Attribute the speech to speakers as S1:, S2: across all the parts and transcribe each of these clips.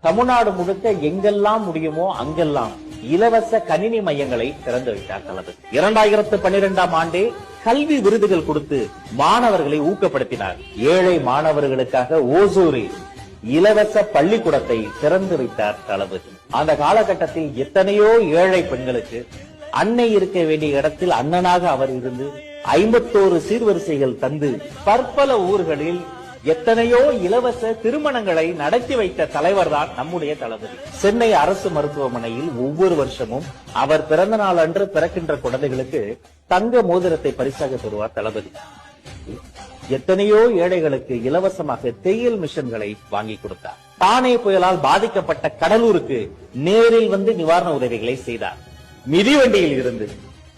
S1: தமிழ்நாடு முழுக்க எங்கெல்லாம் முடியுமோ அங்கெல்லாம் இலவச கணினி மையங்களை திறந்து வைத்தார் தளபதி. 2012ஆம் ஆண்டே கல்வி விருதுகள் கொடுத்து மாணவர்களை ஊக்கப்படுத்தினார். ஏழை மாணவர்களுக்காக ஓசூரில் இலவச பள்ளிக்கூடத்தை திறந்து வைத்தார் தளபதி. அந்த காலகட்டத்தில் எத்தனையோ ஏழை பெண்களுக்கு அன்னை இருக்க வேண்டிய இடத்தில் அண்ணனாக அவர் இருந்து 51 சீர்வரிசைகள் தந்து பற்பல ஊர்களில் எத்தனையோ இலவச திருமணங்களை நடத்தி வைத்த தலைவர் தான் நம்முடைய தளபதி. சென்னை அரசு மருத்துவமனையில் ஒவ்வொரு வருஷமும் அவர் பிறந்த நாள் அன்று பிறக்கின்ற குழந்தைகளுக்கு தங்க மோதிரத்தை பரிசாக தருவார் தளபதி. எத்தனையோ ஏழைகளுக்கு இலவசமாக தையல் மிஷன்களை வாங்கி கொடுத்தார். தானே புயலால் பாதிக்கப்பட்ட கடலூருக்கு நேரில் வந்து நிவாரண உதவிகளை செய்தார். மிதிவண்டியில் இருந்து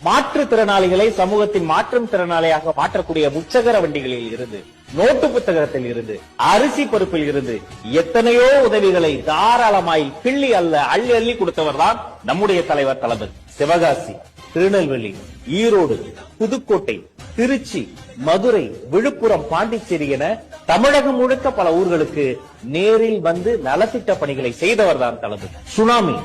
S1: மாற்றுத்திறனாளிகளை சமூகத்தின் மாற்றும் திறனாளியாக மாற்றக்கூடிய முச்சகர வண்டிகளில் இருந்து, நோட்டு புத்தகத்தில் இருந்து, அரிசி பருப்பில் இருந்து எத்தனையோ உதவிகளை தாராளமாய் கிள்ளி அள்ளி அள்ளி கொடுத்தவர் தான் நம்முடைய தலைவர் தளபதி. சிவகாசி, திருநெல்வேலி, ஈரோடு, புதுக்கோட்டை, திருச்சி, மதுரை, விழுப்புரம், பாண்டிச்சேரி என தமிழகம் முழுக்க பல ஊர்களுக்கு நேரில் வந்து நலத்திட்ட பணிகளை செய்தவர் தான் தளபதி. சுனாமி,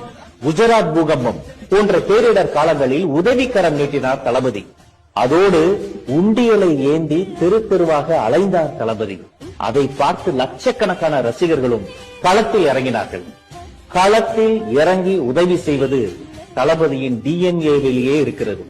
S1: குஜராத் பூகம்பம் போன்ற பேரிடர் காலங்களில் உதவிக்கரம் நீட்டினார் தளபதி. அதோடு உண்டியலை ஏந்தி தெரு தெருவாக அலைந்தார் தளபதி. அதை பார்த்து லட்சக்கணக்கான ரசிகர்களும் களத்தில் இறங்கினார்கள். களத்தில் இறங்கி உதவி செய்வது தளபதியின் DNA-விலேயே இருக்கிறது.